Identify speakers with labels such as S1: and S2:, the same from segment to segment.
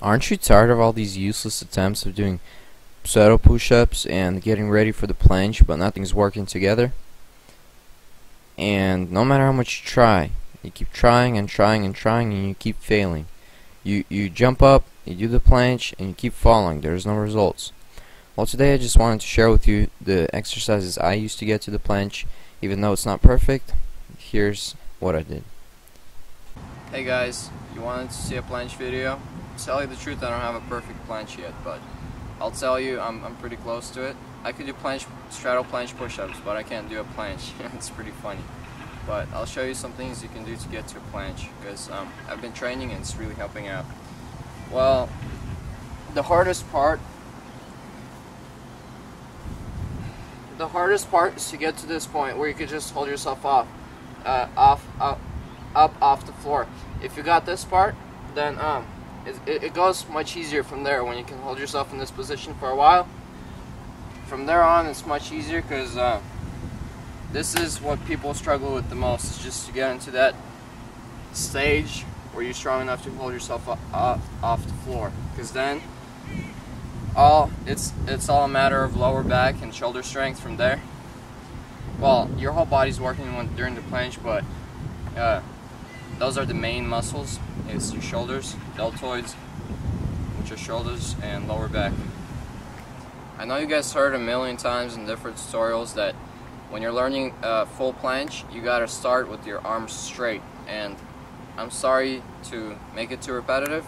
S1: Aren't you tired of all these useless attempts of doing pseudo push-ups and getting ready for the planche, but nothing's working together? And no matter how much you try, you keep trying and trying and trying, and you keep failing. You jump up, you do the planche, and you keep falling. There's no results. Well, today I just wanted to share with you the exercises I used to get to the planche. Even though it's not perfect, here's what I did. Hey guys, you wanted to see a planche video? To tell you the truth, I don't have a perfect planche yet, but I'll tell you I'm pretty close to it. I could do straddle planche push-ups, but I can't do a planche. It's pretty funny. But I'll show you some things you can do to get to a planche, because I've been training and it's really helping out. Well, the hardest part is to get to this point where you could just hold yourself up off the floor. If you got this part, then it goes much easier from there when you can hold yourself in this position for a while. From there on, it's much easier because this is what people struggle with the most, is just to get into that stage where you're strong enough to hold yourself off the floor. Because then it's all a matter of lower back and shoulder strength from there. Well, your whole body's working during the planche, but those are the main muscles. It's your shoulders, deltoids, which are shoulders, and lower back. I know you guys heard a million times in different tutorials that when you're learning full planche, you gotta start with your arms straight. And I'm sorry to make it too repetitive,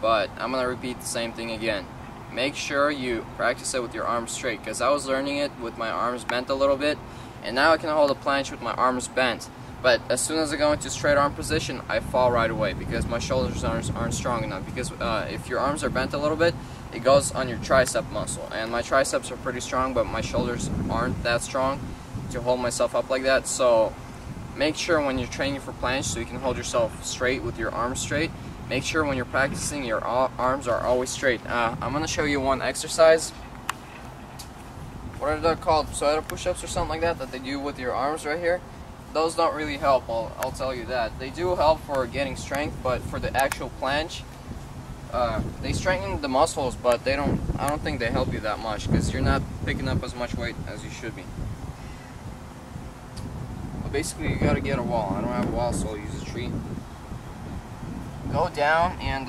S1: but I'm gonna repeat the same thing again. Make sure you practice it with your arms straight, because I was learning it with my arms bent a little bit, and now I can hold a planche with my arms bent. But as soon as I go into straight arm position, I fall right away because my shoulders aren't strong enough. Because if your arms are bent a little bit, it goes on your tricep muscle, and my triceps are pretty strong, but my shoulders aren't that strong to hold myself up like that. So make sure when you're training for planche, so you can hold yourself straight with your arms straight, make sure when you're practicing your arms are always straight. I'm going to show you one exercise. What are they called? Pseudo push-ups or something like that they do with your arms right here. Those don't really help, I'll tell you that. They do help for getting strength, but for the actual planche, they strengthen the muscles, but I don't think they help you that much, because you're not picking up as much weight as you should be. But basically, you gotta get a wall. I don't have a wall, so I'll use a tree. Go down, and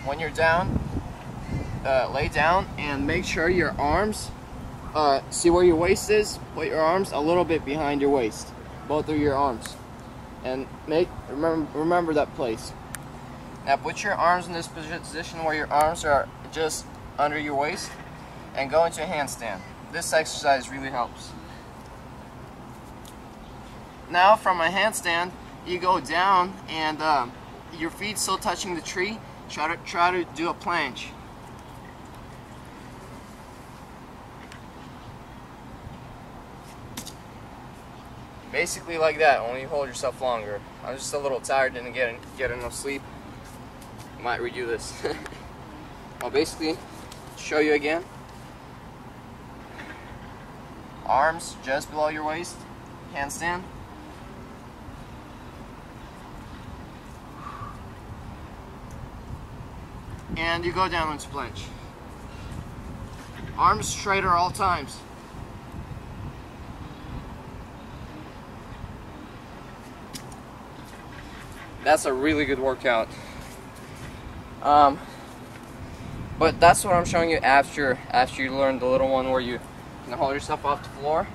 S1: when you're down, lay down and make sure your arms, see where your waist is? Put your arms a little bit behind your waist, both of your arms, and remember that place. Now put your arms in this position where your arms are just under your waist, and go into a handstand. This exercise really helps. Now from a handstand, you go down, and your feet still touching the tree. Try to do a planche. Basically like that, only you hold yourself longer. I'm just a little tired, didn't get enough sleep. Might redo this. Well, basically, show you again. Arms just below your waist, handstand. And you go down into planche. Arms straight at all times. That's a really good workout. But that's what I'm showing you after you learn the little one where you can hold yourself off the floor.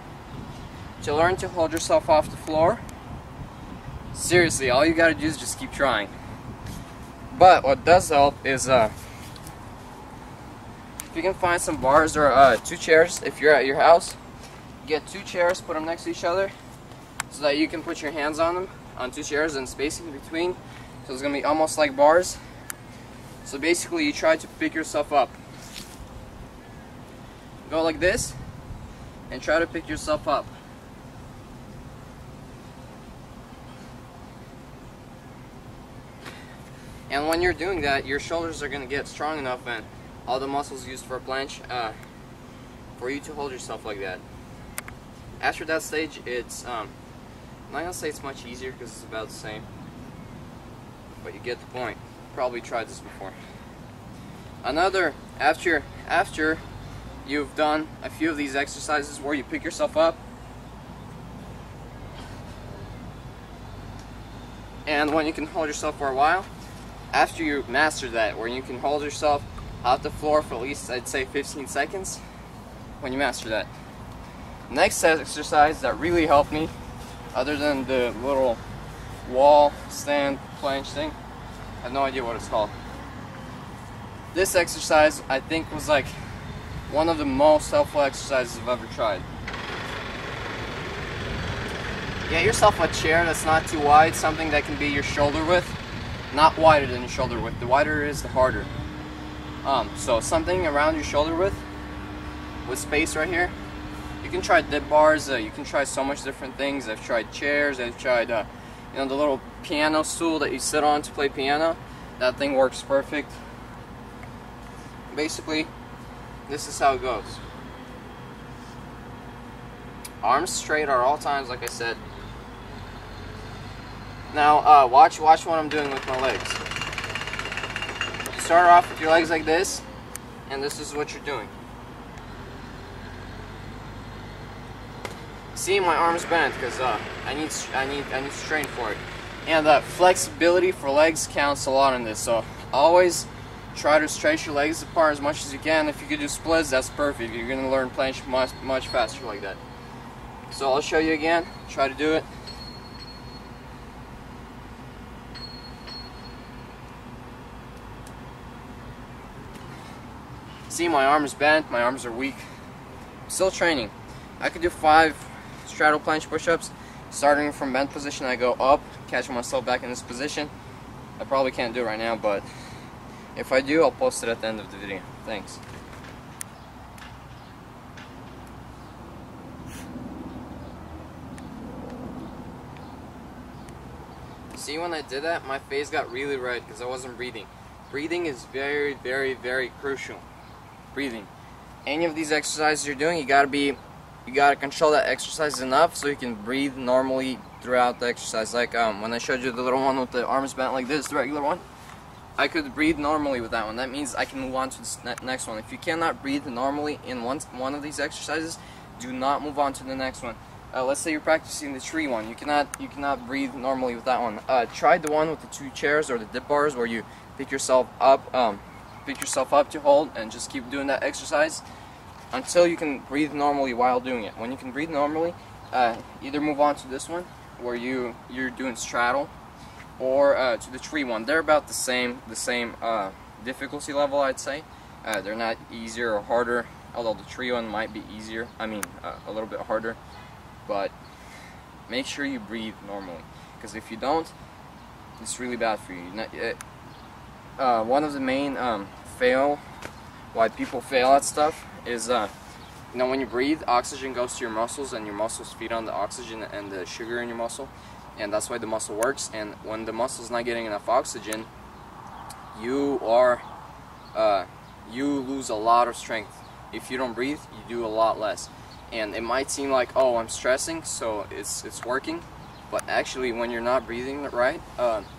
S1: To learn to hold yourself off the floor, seriously, all you gotta do is just keep trying. But what does help is if you can find some bars or 2 chairs. If you're at your house, get 2 chairs, put them next to each other, so that you can put your hands on them, on 2 chairs, and spacing in between, so it's gonna be almost like bars. So basically, you try to pick yourself up. Go like this, and try to pick yourself up. And when you're doing that, your shoulders are gonna get strong enough, and all the muscles used for a planche, for you to hold yourself like that. After that stage, it's I'm not gonna say it's much easier because it's about the same, but you get the point. probably tried this before. Another, after you've done a few of these exercises where you pick yourself up, and when you can hold yourself for a while, after you master that, where you can hold yourself off the floor for at least, I'd say, 15 seconds, when you master that. Next exercise that really helped me, other than the little wall stand planche thing, I have no idea what it's called. This exercise, I think, was like one of the most helpful exercises I've ever tried. Get yourself a chair that's not too wide, something that can be your shoulder width, not wider than your shoulder width. The wider it is, the harder. So something around your shoulder width with space right here. You can try dip bars. You can try so much different things. I've tried chairs. I've tried, you know, the little piano stool that you sit on to play piano. That thing works perfect. Basically, this is how it goes. Arms straight at all times, like I said. Now, watch what I'm doing with my legs. You start off with your legs like this, and this is what you're doing. See, my arms bent because I need to train for it. And flexibility for legs counts a lot in this. So always try to stretch your legs apart as much as you can. If you could do splits, that's perfect. You're gonna learn planche much faster like that. So I'll show you again. Try to do it. See, my arms bent. My arms are weak. Still training. I could do 5 straddle planche push-ups. Starting from bent position, I go up, catching myself back in this position. I probably can't do it right now, but if I do, I'll post it at the end of the video. Thanks. See, when I did that, my face got really red because I wasn't breathing. Breathing is very, very, very crucial. Breathing. Any of these exercises you're doing, you gotta control that exercise enough so you can breathe normally throughout the exercise. Like when I showed you the little one with the arms bent like this, the regular one, I could breathe normally with that one. That means I can move on to the next one. If you cannot breathe normally in one of these exercises, do not move on to the next one. Let's say you're practicing the tree one. You cannot breathe normally with that one. Try the one with the 2 chairs or the dip bars where you pick yourself up to hold and just keep doing that exercise until you can breathe normally while doing it. When you can breathe normally, either move on to this one where you're doing straddle, or to the tree one. They're about the same difficulty level, I'd say. They're not easier or harder, although the tree one might be easier. I mean, a little bit harder. But make sure you breathe normally, because if you don't, it's really bad for you. One of the main why people fail at stuff is you know, when you breathe, oxygen goes to your muscles, and your muscles feed on the oxygen and the sugar in your muscle, and that's why the muscle works. And when the muscle's not getting enough oxygen, you lose a lot of strength. If you don't breathe, you do a lot less. And it might seem like, oh, I'm stressing, so it's working, but actually when you're not breathing right,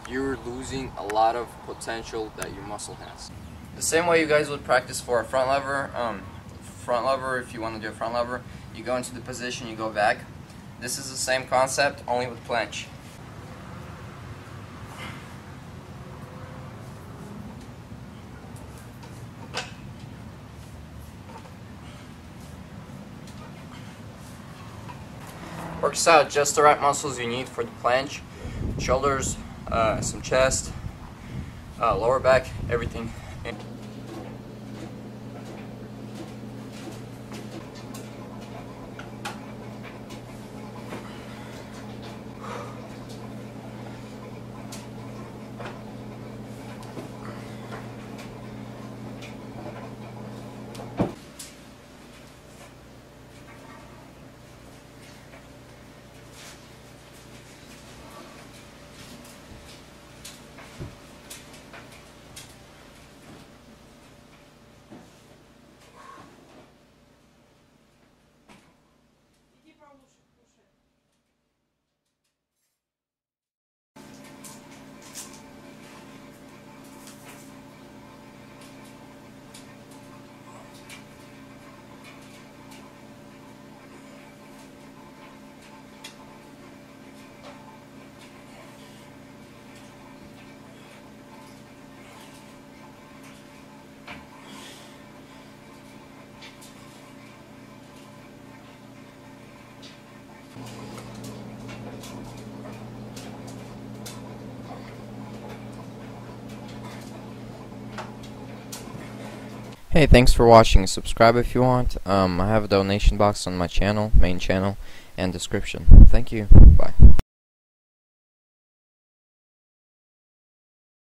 S1: you're losing a lot of potential that your muscle has. The same way you guys would practice for a front lever, if you want to do a front lever, you go into the position, you go back. This is the same concept, only with planche. Works out just the right muscles you need for the planche. Shoulders, some chest, lower back, everything. Hey, thanks for watching. Subscribe if you want. I have a donation box on my channel, main channel, and description. Thank you. Bye.